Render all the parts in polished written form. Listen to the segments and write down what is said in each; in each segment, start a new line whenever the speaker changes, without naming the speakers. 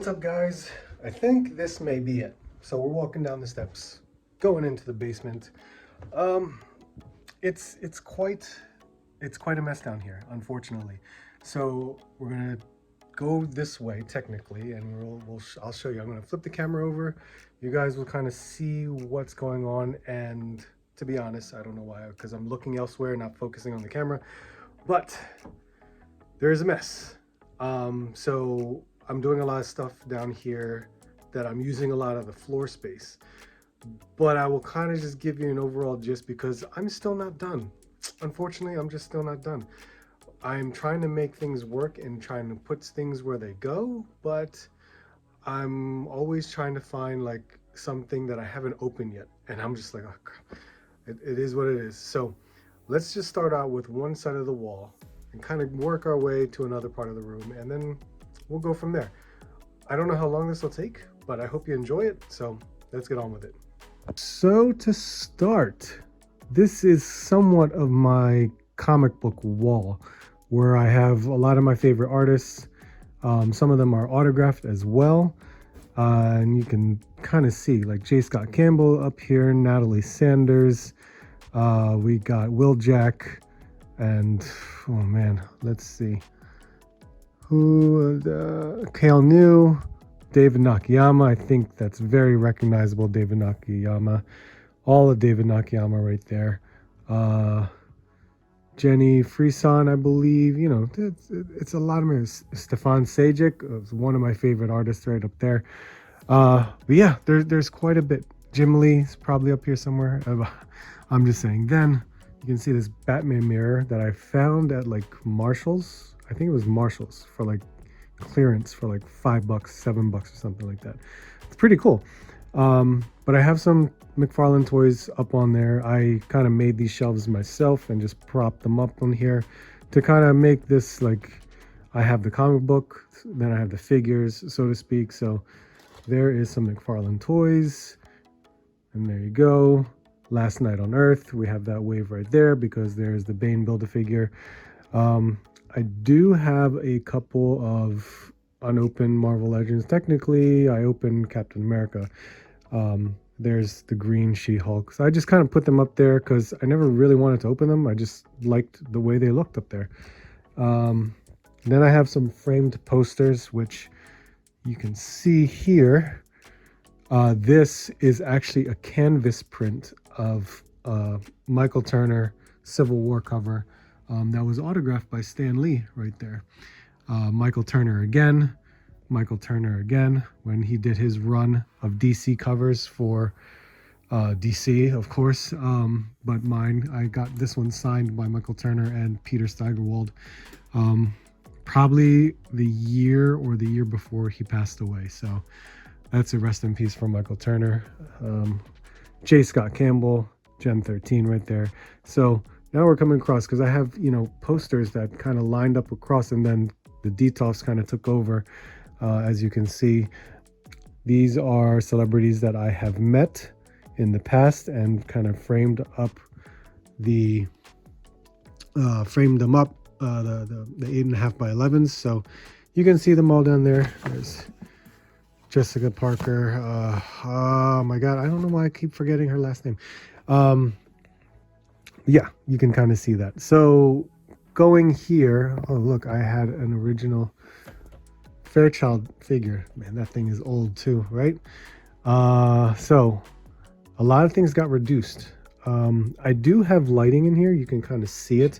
What's up, guys? I think this may be it. So we're walking down the steps, going into the basement. It's quite a mess down here, unfortunately. So we're gonna go this way technically, and I'll show you. I'm gonna flip the camera over. You guys will kind of see what's going on. And to be honest, I don't know why, because I'm looking elsewhere, not focusing on the camera. But there is a mess. So I'm doing a lot of stuff down here that I'm using a lot of the floor space, but I will kind of just give you an overall gist because I'm still not done. Unfortunately, I'm just still not done. I'm trying to make things work and trying to put things where they go, but I'm always trying to find like something that I haven't opened yet. And I'm just like, oh, crap. It is what it is. So let's just start out with one side of the wall and kind of work our way to another part of the room, and then we'll go from there. I don't know how long this will take, but I hope you enjoy it. So let's get on with it. So to start, this is somewhat of my comic book wall where I have a lot of my favorite artists. Some of them are autographed as well. And you can kind of see like J. Scott Campbell up here, Natalie Sanders. We got Will Jack, and oh man, let's see. Kale New, David Nakayama. I think that's very recognizable, David Nakayama. All of David Nakayama right there. Jenny Frison, I believe. You know, it's a lot of them. Stefan Sajic is one of my favorite artists right up there. But yeah, there's quite a bit. Jim Lee's probably up here somewhere. I'm just saying. Then you can see this Batman mirror that I found at like Marshall's. I think it was Marshall's for like clearance for like $5, $7 or something like that. It's pretty cool. But I have some McFarlane toys up on there. I kind of made these shelves myself and just propped them up on here to kind of make this like, I have the comic book, then I have the figures, so to speak. So there is some McFarlane toys, and there you go. Last Night on Earth, we have that wave right there because there's the Bane Build-A-Figure. I do have a couple of unopened Marvel Legends. Technically, I opened Captain America. There's the green She-Hulk. So I just kind of put them up there because I never really wanted to open them. I just liked the way they looked up there. Then I have some framed posters, which you can see here. This is actually a canvas print of Michael Turner Civil War cover. That was autographed by Stan Lee right there. Michael Turner again, when he did his run of DC covers for DC, of course. But mine, I got this one signed by Michael Turner and Peter Steigerwald. Probably the year or the year before he passed away. So that's a rest in peace for Michael Turner. J. Scott Campbell, Gen 13 right there. So now we're coming across because I have, you know, posters that kind of lined up across, and then the Detolfs kind of took over. As you can see, these are celebrities that I have met in the past and kind of framed them up the 8.5 by 11s. So you can see them all down there. There's Jessica Parker. Oh my God, I don't know why I keep forgetting her last name. Yeah, you can kind of see that. So going here, oh look, I had an original Fairchild figure. Man, that thing is old too, right? So a lot of things got reduced. I do have lighting in here, you can kind of see it,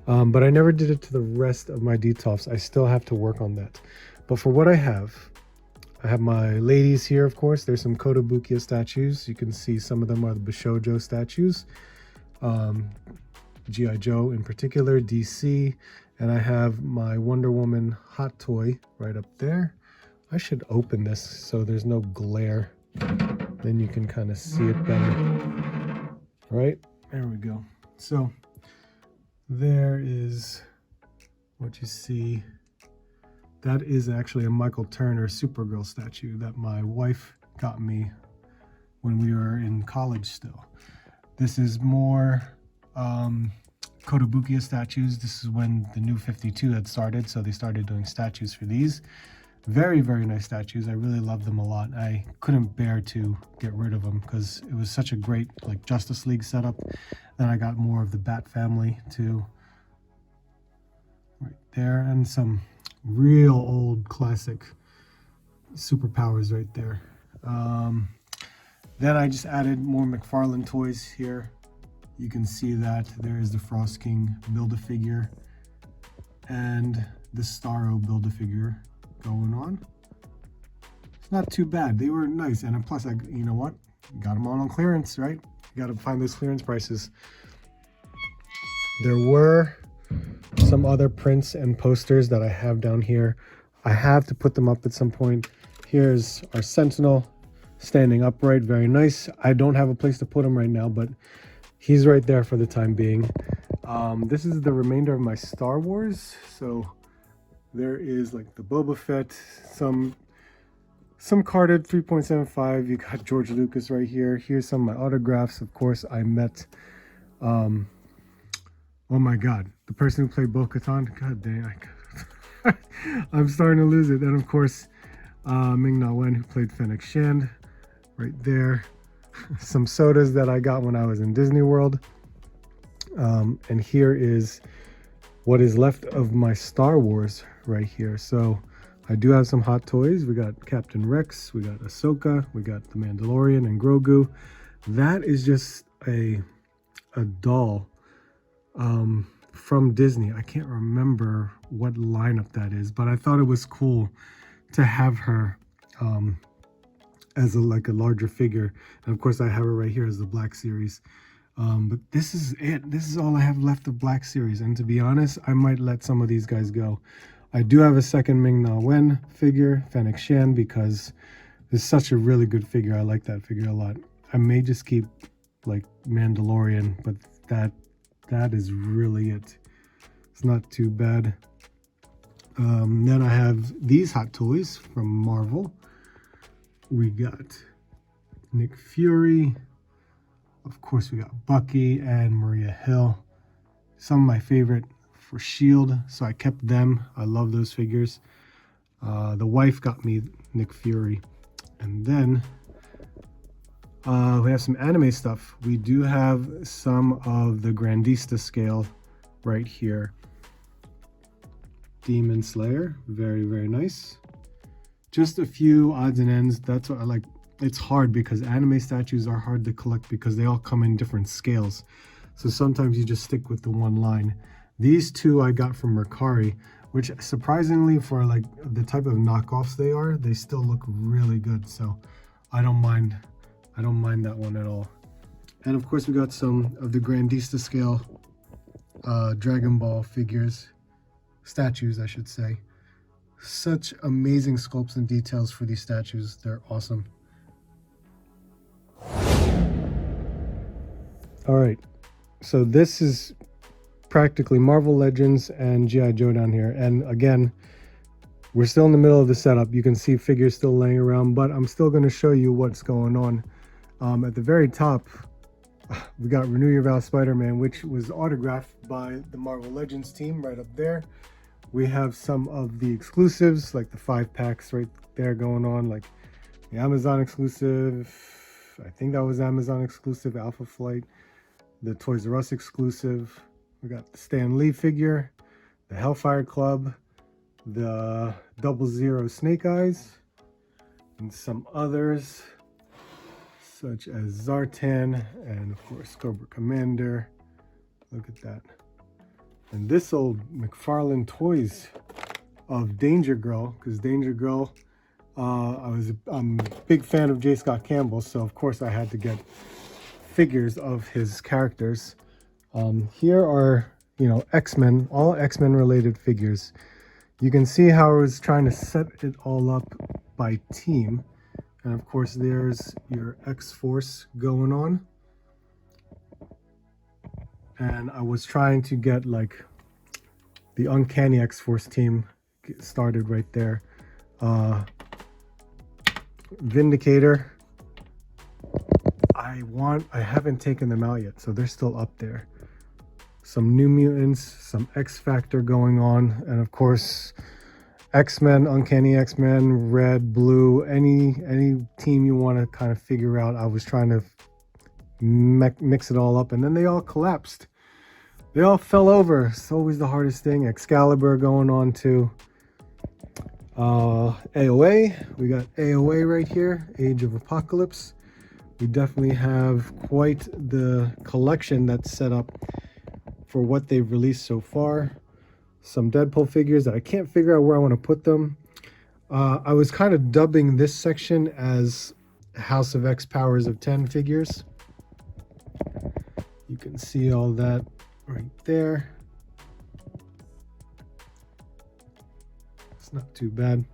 but I never did it to the rest of my Detolfs. I still have to work on that. But for what I have my ladies here, of course. There's some Kotobukiya statues. You can see some of them are the Bishojo statues. G.I. Joe in particular, DC. And I have my Wonder Woman hot toy right up there. I should open this so there's no glare. Then you can kind of see it better. Right? There we go. So there is what you see. That is actually a Michael Turner Supergirl statue that my wife got me when we were in college still. This is more Kotobukiya statues. This is when the new 52 had started, so they started doing statues for these. Very, very nice statues. I really love them a lot. I couldn't bear to get rid of them because it was such a great like Justice League setup. Then I got more of the Bat family too, right there, and some real old classic superpowers right there. Then I just added more McFarlane toys here. You can see that there is the Frost King Build-A-Figure and the Starro Build-A-Figure going on. It's not too bad. They were nice, and plus, you know what? Got them all on clearance, right? You got to find those clearance prices. There were some other prints and posters that I have down here. I have to put them up at some point. Here's our Sentinel standing upright, very nice. I don't have a place to put him right now, but he's right there for the time being. This is the remainder of my Star Wars. So there is like the Boba Fett, some carded 3.75. You got George Lucas right here. Here's some of my autographs. Of course, I met, oh my God, the person who played Bo-Katan. God dang, I'm starting to lose it. And of course, Ming-Na Wen, who played Fennec Shand, right there. Some sodas that I got when I was in Disney World. And here is what is left of my Star Wars right here. So I do have some hot toys. We got Captain Rex, we got Ahsoka, we got the Mandalorian and Grogu. That is just a doll from Disney. I can't remember what lineup that is, but I thought it was cool to have her as like a larger figure. And of course I have her right here as the Black Series. But this is it. This is all I have left of Black Series. And to be honest, I might let some of these guys go. I do have a second Ming-Na Wen figure, Fennec Shand, because it's such a really good figure. I like that figure a lot. I may just keep like Mandalorian, but that is really it. It's not too bad. Then I have these hot toys from Marvel. We got Nick Fury. Of course, we got Bucky and Maria Hill. Some of my favorite for S.H.I.E.L.D., so I kept them. I love those figures. The wife got me Nick Fury. And then we have some anime stuff. We do have some of the Grandista scale right here. Demon Slayer, very, very nice. Just a few odds and ends. That's what I like. It's hard because anime statues are hard to collect because they all come in different scales. So sometimes you just stick with the one line. These two I got from Mercari, which surprisingly for like the type of knockoffs they are, they still look really good. So I don't mind that one at all. And of course we got some of the Grandista scale Dragon Ball figures, statues I should say. Such amazing sculpts and details for these statues. They're awesome. All right, so this is practically Marvel Legends and G.I. Joe down here. And again, we're still in the middle of the setup. You can see figures still laying around, but I'm still going to show you what's going on. At the very top, we got Renew Your Vow Spider-Man, which was autographed by the Marvel Legends team right up there. We have some of the exclusives, like the 5-packs right there going on, like the Amazon exclusive. I think that was Amazon exclusive, Alpha Flight. The Toys&R-Us exclusive. We got the Stan Lee figure, the Hellfire Club, the 00 Snake Eyes, and some others such as Zartan and of course Cobra Commander. Look at that. And this old McFarlane Toys of Danger Girl, because Danger Girl, I'm a big fan of J. Scott Campbell, so of course I had to get figures of his characters. Here are, you know, X-Men, all X-Men related figures. You can see how I was trying to set it all up by team. And of course there's your X-Force going on. And I was trying to get like the Uncanny X-Force team started right there. Vindicator. I haven't taken them out yet, so they're still up there. Some New Mutants, some X Factor going on, and of course X-Men, Uncanny X-Men, red, blue, any team you want to kind of figure out. I was trying to mix it all up, and then they all collapsed. They all fell over. It's always the hardest thing. Excalibur going on to AOA. We got AOA right here, Age of Apocalypse. We definitely have quite the collection that's set up for what they've released so far. Some Deadpool figures that I can't figure out where I want to put them. I was kind of dubbing this section as House of X Powers of 10 figures. You can see all that right there. It's not too bad.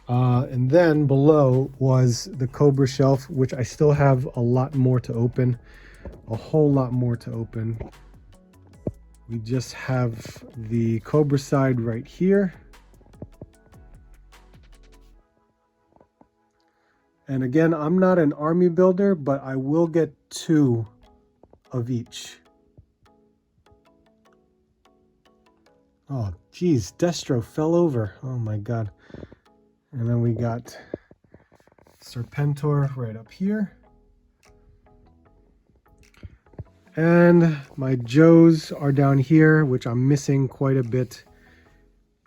And then below was the Cobra shelf, which I still have a lot more to open, a whole lot more to open. We just have the Cobra side right here. And again, I'm not an army builder, but I will get 2 of each. Oh, geez, Destro fell over. Oh my God. And then we got Serpentor right up here. And my Joes are down here, which I'm missing quite a bit.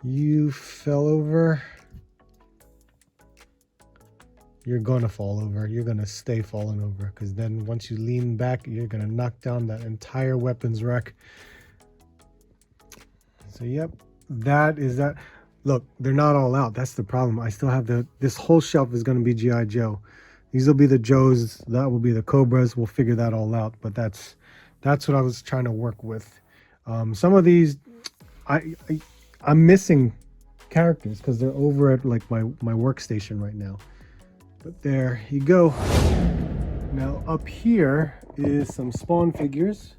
You fell over. You're gonna fall over. You're gonna stay falling over, because then once you lean back, you're gonna knock down that entire weapons rack. So yep, that is that. Look, they're not all out. That's the problem. I still have this whole shelf is gonna be G.I. Joe. These will be the Joes. That will be the Cobras. We'll figure that all out. But that's what I was trying to work with. Some of these, I'm missing characters because they're over at like my workstation right now. But there you go. Now up here is some Spawn figures.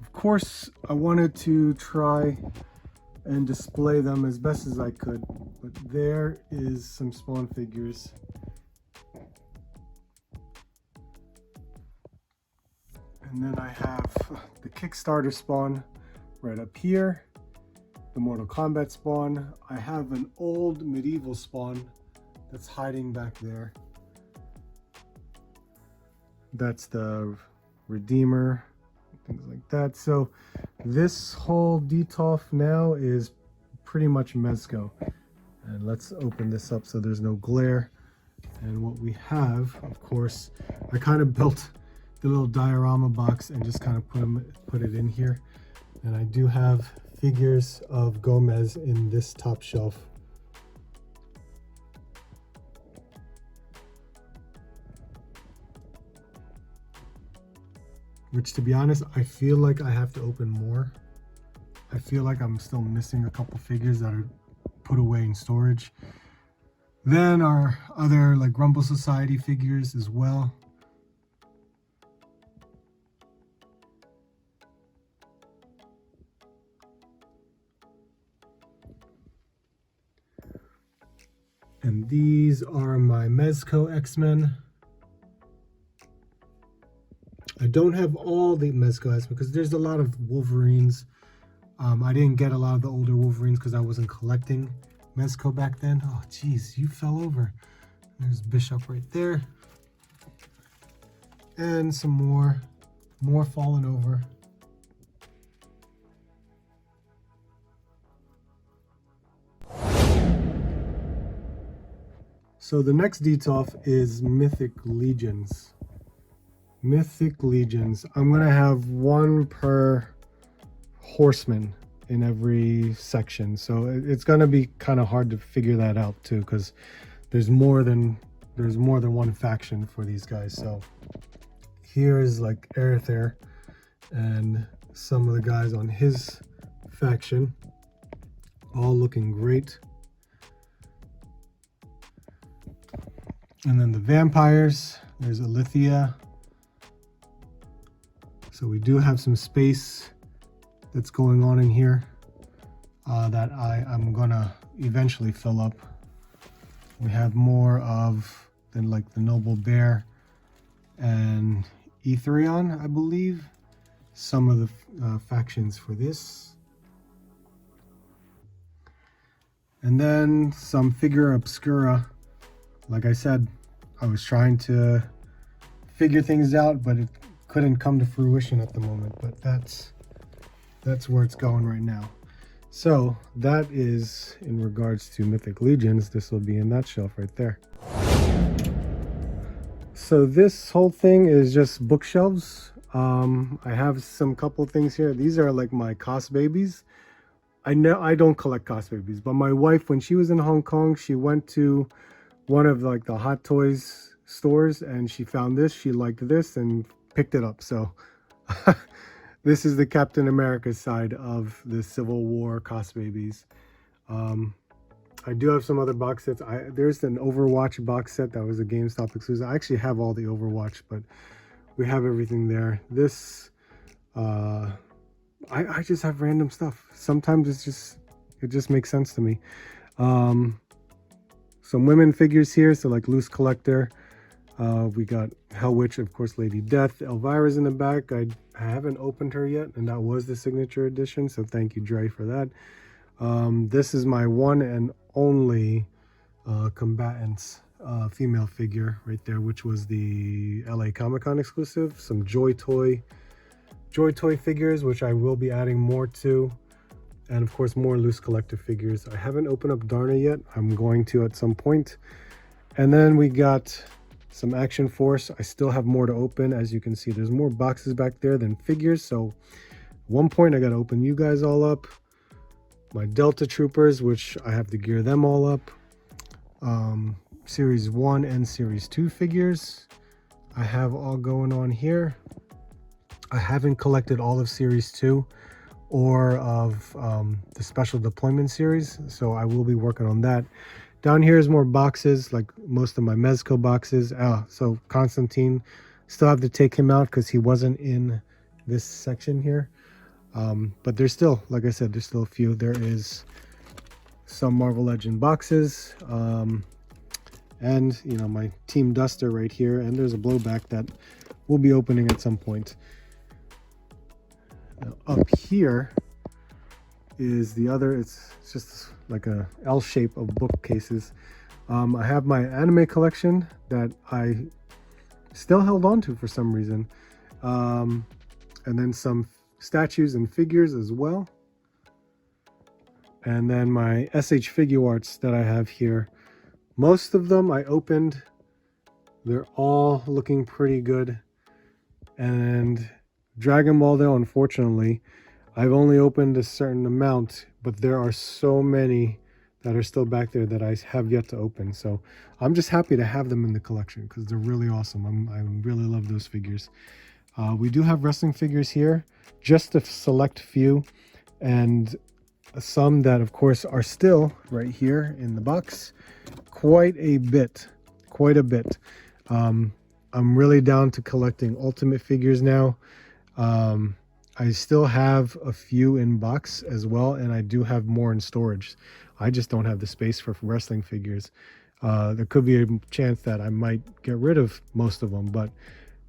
Of course, I wanted to try and display them as best as I could, but there is some Spawn figures. And then I have the Kickstarter Spawn right up here, the Mortal Kombat Spawn. I have an old medieval Spawn that's hiding back there. That's the Redeemer, things like that. So this whole DTOF now is pretty much Mezco. And let's open this up so there's no glare. And what we have, of course, I kind of built the little diorama box and just kind of put it in here. And I do have figures of Gomez in this top shelf. Which, to be honest, I feel like I have to open more. I feel like I'm still missing a couple figures that are put away in storage. Then our other like Rumble Society figures as well. And these are my Mezco X-Men. I don't have all the Mezco X-Men because there's a lot of Wolverines. I didn't get a lot of the older Wolverines because I wasn't collecting Mezco back then. Oh, geez, you fell over. There's Bishop right there. And some more falling over. So the next DTOF is Mythic Legions. Mythic Legions. I'm gonna have one per horseman in every section, so it's gonna be kind of hard to figure that out too, because there's more than one faction for these guys. So here is like Arether and some of the guys on his faction, all looking great. And then the vampires, there's Alithia. So we do have some space that's going on in here that I'm gonna eventually fill up. We have more of the Noble Bear and Etherion, I believe. Some of the factions for this. And then some figure obscura. Like I said, I was trying to figure things out, but it couldn't come to fruition at the moment. But that's where it's going right now. So that is in regards to Mythic Legions. This will be in that shelf right there. So this whole thing is just bookshelves. I have some couple things here. These are like my Cos babies. I know I don't collect Cos babies, but my wife, when she was in Hong Kong, she went to one of like the Hot Toys stores and she found this. She liked this and picked it up. So this is the Captain America side of the Civil War Cos babies. I do have some other box sets. There's an Overwatch box set that was a GameStop exclusive. I actually have all the Overwatch, but we have everything there. This, I just have random stuff. Sometimes it just makes sense to me. Some women figures here, so like Loose Collector. We got Hell Witch, of course, Lady Death. Elvira's in the back. I haven't opened her yet, and that was the signature edition, so thank you, Dre, for that. This is my one and only Combatants female figure right there, which was the LA Comic-Con exclusive. Some Joy Toy figures, which I will be adding more to, and of course more Loose Collector figures. I haven't opened up Darna yet. I'm going to at some point. And then we got some Action Force. I still have more to open. As you can see, there's more boxes back there than figures, so at one point I got to open you guys all up. My Delta Troopers, which I have to gear them all up. Series 1 and Series 2 figures I have all going on here. I haven't collected all of Series 2 or of the Special Deployment series, so I will be working on that. Down here is more boxes, like most of my Mezco boxes. So Constantine, still have to take him out because he wasn't in this section here. But there's still, like I said, there's still a few. There is some Marvel Legend boxes, and you know, my Team Duster right here, and there's a blowback that we'll be opening at some point. Now, up here is the other, it's just like a L shape of bookcases. I have my anime collection that I still held on to for some reason, and then some statues and figures as well, and then my SH Figure Arts that I have here. Most of them I opened. They're all looking pretty good. And Dragon Ball, though, unfortunately, I've only opened a certain amount, but there are so many that are still back there that I have yet to open. So I'm just happy to have them in the collection because they're really awesome. I really love those figures. We do have wrestling figures here, just a select few, and some that of course are still right here in the box. Quite a bit. I'm really down to collecting Ultimate figures now. I still have a few in box as well, and I do have more in storage. I just don't have the space for wrestling figures. There could be a chance that I might get rid of most of them, but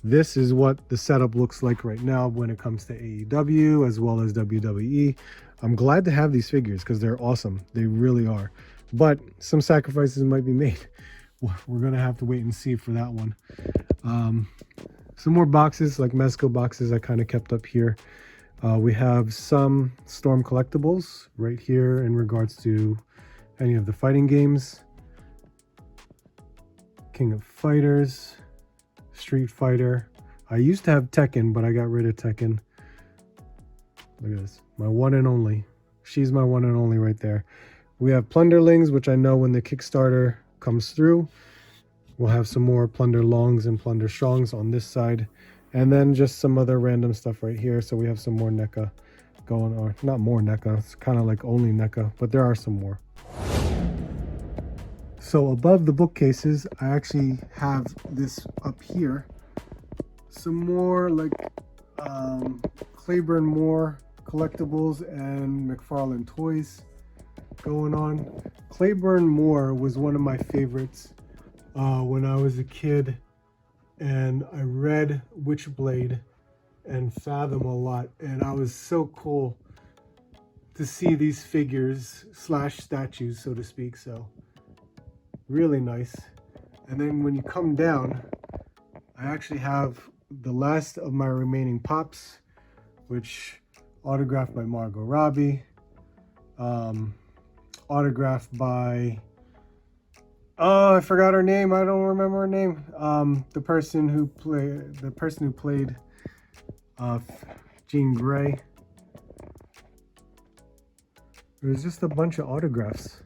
this is what the setup looks like right now when it comes to AEW as well as WWE. I'm glad to have these figures because they're awesome. They really are. But some sacrifices might be made. We're going to have to wait and see for that one. Some more boxes, like Mezco boxes, I kind of kept up here. We have some Storm Collectibles right here in regards to any of the fighting games. King of Fighters, Street Fighter. I used to have Tekken, but I got rid of Tekken. Look at this, my one and only. She's my one and only right there. We have Plunderlings, which I know when the Kickstarter comes through, we'll have some more Plunder Longs and Plunder Strongs on this side. And then just some other random stuff right here. So we have some more NECA going on. Not more NECA, it's kind of like only NECA, but there are some more. So above the bookcases, I actually have this up here. Some more like Claiborne Moore collectibles and McFarlane toys going on. Claiborne Moore was one of my favorites when I was a kid, and I read Witchblade and Fathom a lot, and I was so cool to see these figures slash statues, so to speak. So really nice. And then when you come down, I actually have the last of my remaining pops, which autographed by Margot Robbie, autographed by, oh, I forgot her name. I don't remember her name. The person who played Jean Grey. There's just a bunch of autographs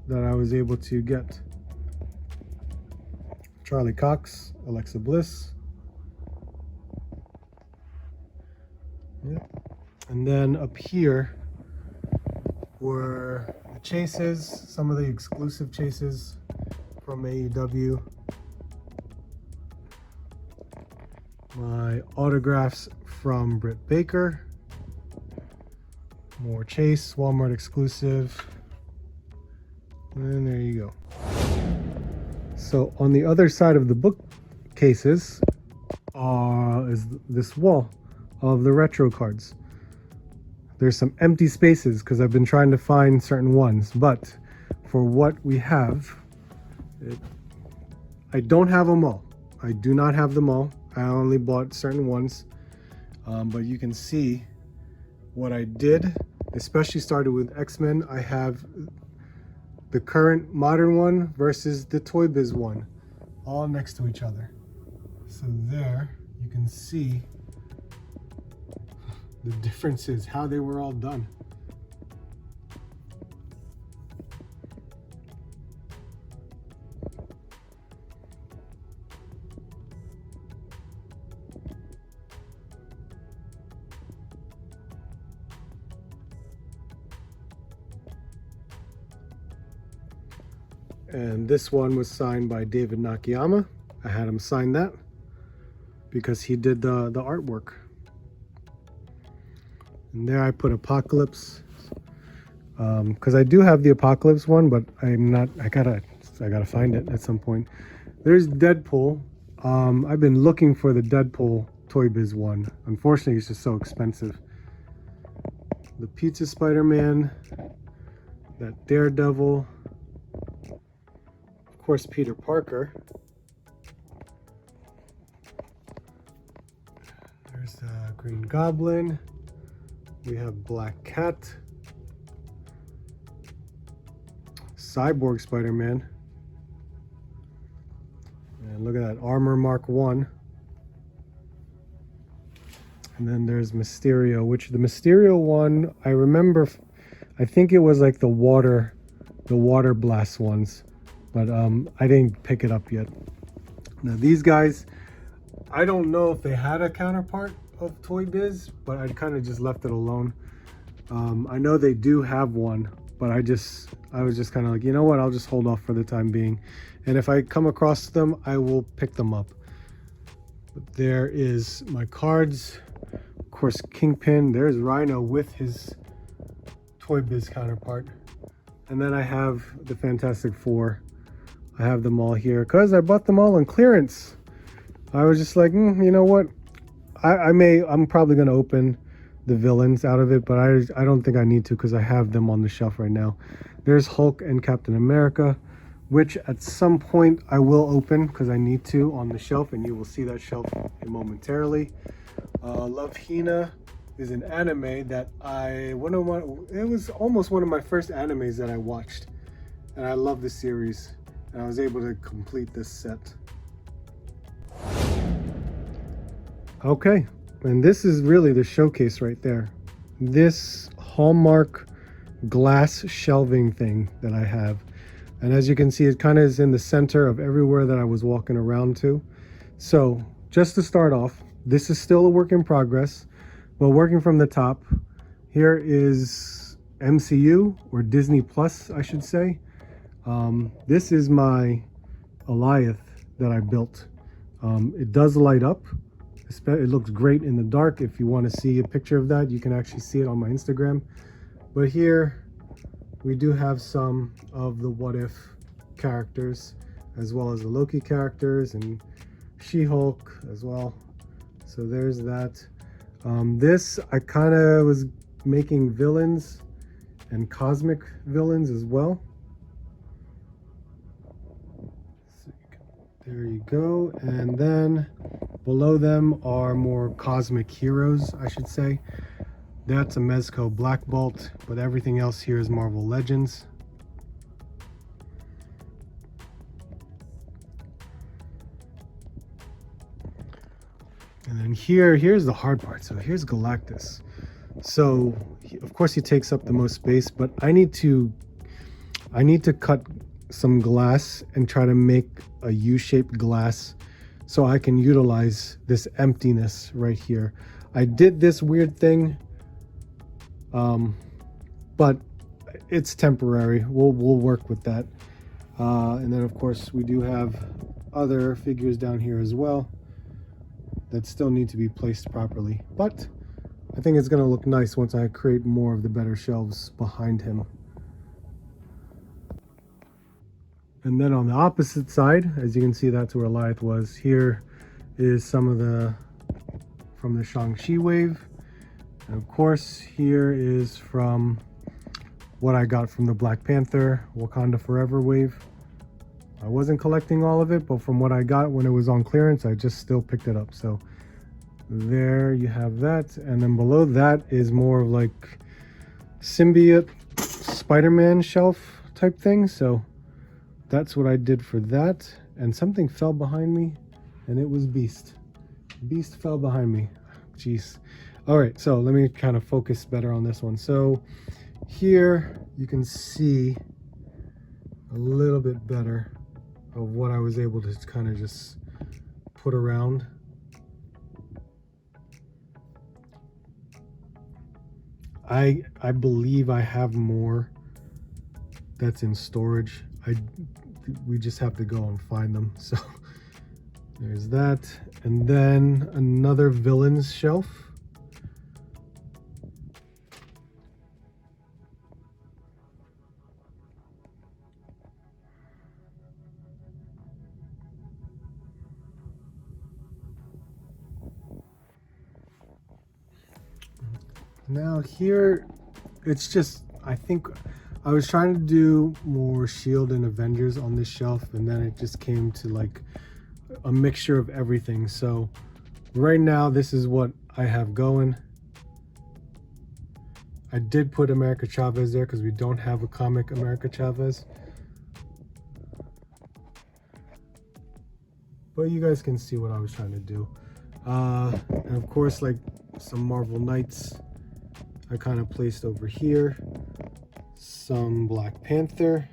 that I was able to get. Charlie Cox, Alexa Bliss. Yeah. And then up here were the chases, some of the exclusive chases from AEW. My autographs from Britt Baker. More chase, Walmart exclusive. And there you go. So on the other side of the bookcases is this wall of the retro cards. There's some empty spaces because I've been trying to find certain ones, but for what we have, I don't have them all. I do not have them all. I only bought certain ones, but you can see what I did, especially started with X-Men. I have the current modern one versus the Toy Biz one, all next to each other. So there you can see the differences, how they were all done. And this one was signed by David Nakayama. I had him sign that because he did the artwork. And there I put Apocalypse, because I do have the Apocalypse one, but I'm not. I gotta find it at some point. There's Deadpool. I've been looking for the Deadpool Toy Biz one. Unfortunately, it's just so expensive. The Pizza Spider-Man, that Daredevil. Of course, Peter Parker. There's the Green Goblin. We have Black Cat. Cyborg Spider-Man. And look at that, Armor Mark 1. And then there's Mysterio, which the Mysterio one, I remember, I think it was like the water blast ones. But I didn't pick it up yet. Now these guys, I don't know if they had a counterpart of Toy Biz, but I kind of just left it alone. I know they do have one, but I was just kind of like, you know what, I'll just hold off for the time being. And if I come across them, I will pick them up. But there is my cards. Of course, Kingpin. There's Rhino with his Toy Biz counterpart. And then I have the Fantastic Four. I have them all here because I bought them all on clearance. I was just like, you know what? I'm probably going to open the villains out of it, but I don't think I need to because I have them on the shelf right now. There's Hulk and Captain America, which at some point I will open because I need to on the shelf, and you will see that shelf momentarily. Love Hina is an anime that it was almost one of my first animes that I watched, and I love the series. And I was able to complete this set. Okay, and this is really the showcase right there. This Hallmark glass shelving thing that I have. And as you can see, it kind of is in the center of everywhere that I was walking around to. So just to start off, this is still a work in progress. Well, working from the top, here is MCU, or Disney Plus, I should say. This is my Alot that I built. It does light up. It looks great in the dark. If you want to see a picture of that, you can actually see it on my Instagram. But here we do have some of the What If characters, as well as the Loki characters and She-Hulk as well. So there's that. This, I kind of was making villains and cosmic villains as well. So there you go. And then below them are more cosmic heroes, I should say. That's a Mezco Black Bolt, but everything else here is Marvel Legends. And then here's the hard part. So here's Galactus. So of course he takes up the most space, but I need to cut some glass and try to make a U-shaped glass so I can utilize this emptiness right here. I did this weird thing, but it's temporary. We'll work with that. And then of course we do have other figures down here as well that still need to be placed properly, but I think it's going to look nice once I create more of the better shelves behind him. And then on the opposite side, as you can see, that's where Alot was. Here is some of the from the Shang-Chi wave, and of course here is from what I got from the Black Panther Wakanda Forever wave. I wasn't collecting all of it, but from what I got when it was on clearance, I just still picked it up. So there you have that. And then below that is more of like symbiote Spider-Man shelf type thing. So that's what I did for that. And something fell behind me, and it was Beast. Beast fell behind me. Jeez. All right, so let me kind of focus better on this one. So here you can see a little bit better of what I was able to kind of just put around. I believe I have more that's in storage. We just have to go and find them. So there's that. And then another villains shelf. Now here, it's just, I think I was trying to do more Shield and Avengers on this shelf, and then it just came to like a mixture of everything. So right now, this is what I have going. I did put America Chavez there because we don't have a comic America Chavez. But you guys can see what I was trying to do. And of course, like some Marvel Knights I kind of placed over here. Some Black Panther.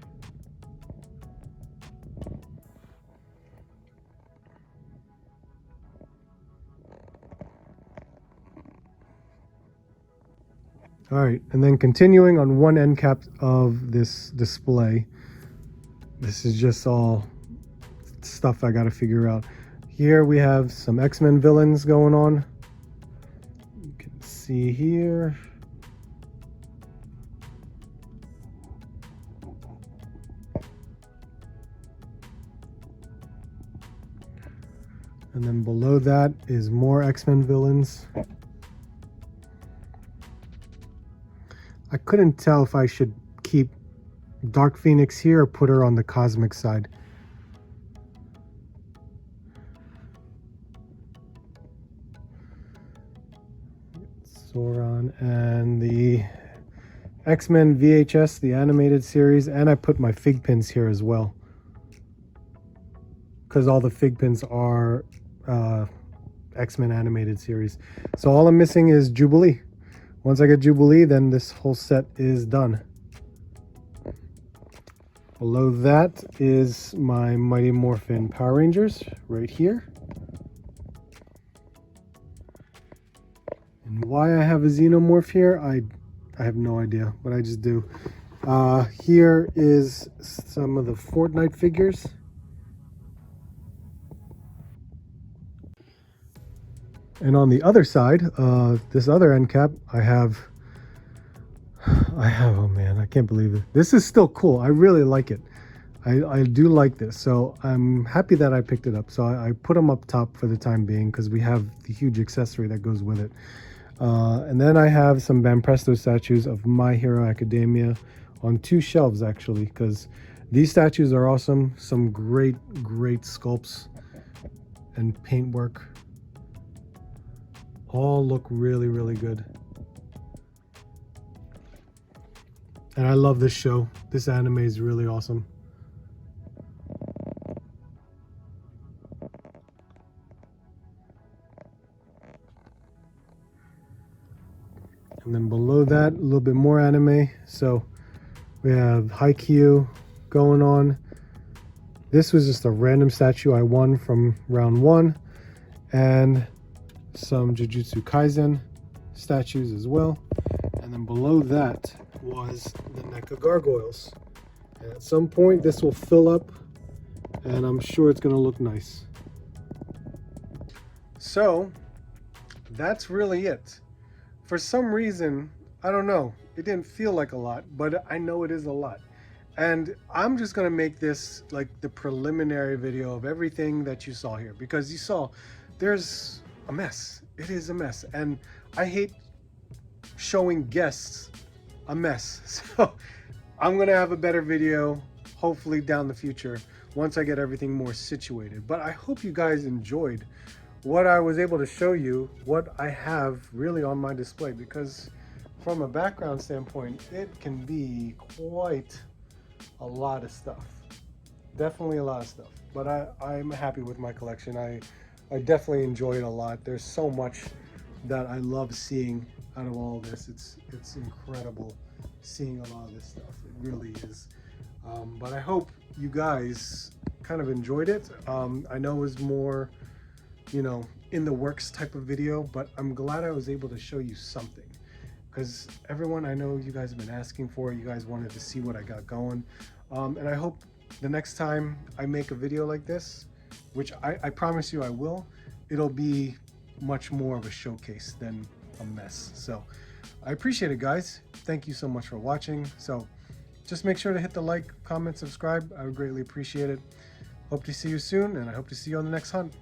All right, and then continuing on one end cap of this display. This is just all stuff I got to figure out. Here we have some X-Men villains going on. You can see here. And then below that is more X-Men villains. I couldn't tell if I should keep Dark Phoenix here or put her on the cosmic side. Sauron and the X-Men VHS, the animated series, and I put my fig pins here as well, because all the fig pins are X-Men animated series. So all I'm missing is Jubilee. Once I get Jubilee, then this whole set is done. Below that is my Mighty Morphin Power Rangers right here. And why I have a Xenomorph here, I have no idea, but I just do. Here is some of the Fortnite figures. And on the other side, this other end cap, I have, oh man, I can't believe it. This is still cool. I really like it. I do like this. So I'm happy that I picked it up. So I put them up top for the time being because we have the huge accessory that goes with it. And then I have some Banpresto statues of My Hero Academia on 2 shelves, actually, because these statues are awesome. Some great sculpts and paintwork. All look really good. And I love this show. This anime is really awesome. And then below that, a little bit more anime. So we have Haikyuu going on. This was just a random statue I won from round 1. And some Jujutsu Kaisen statues as well. And then below that was the NECA gargoyles. And at some point this will fill up, and I'm sure it's going to look nice. So that's really it. For some reason, I don't know, it didn't feel like a lot, but I know it is a lot. And I'm just gonna make this like the preliminary video of everything that you saw here, because you saw there's a mess. It is a mess, and I hate showing guests a mess. So I'm gonna have a better video hopefully down the future once I get everything more situated. But I hope you guys enjoyed what I was able to show you, what I have really on my display, because from a background standpoint, it can be quite a lot of stuff. Definitely a lot of stuff. But I'm happy with my collection. I definitely enjoy it a lot. There's so much that I love seeing out of all this. It's incredible seeing a lot of this stuff. It really is. But I hope you guys kind of enjoyed it. I know it was more, you know, in the works type of video, but I'm glad I was able to show you something, because everyone, I know you guys have been asking for it. You guys wanted to see what I got going, and I hope the next time I make a video like this, which I promise you I will, it'll be much more of a showcase than a mess. So I appreciate it, guys. Thank you so much for watching. So just make sure to hit the like, comment, subscribe. I would greatly appreciate it. Hope to see you soon, and I hope to see you on the next hunt.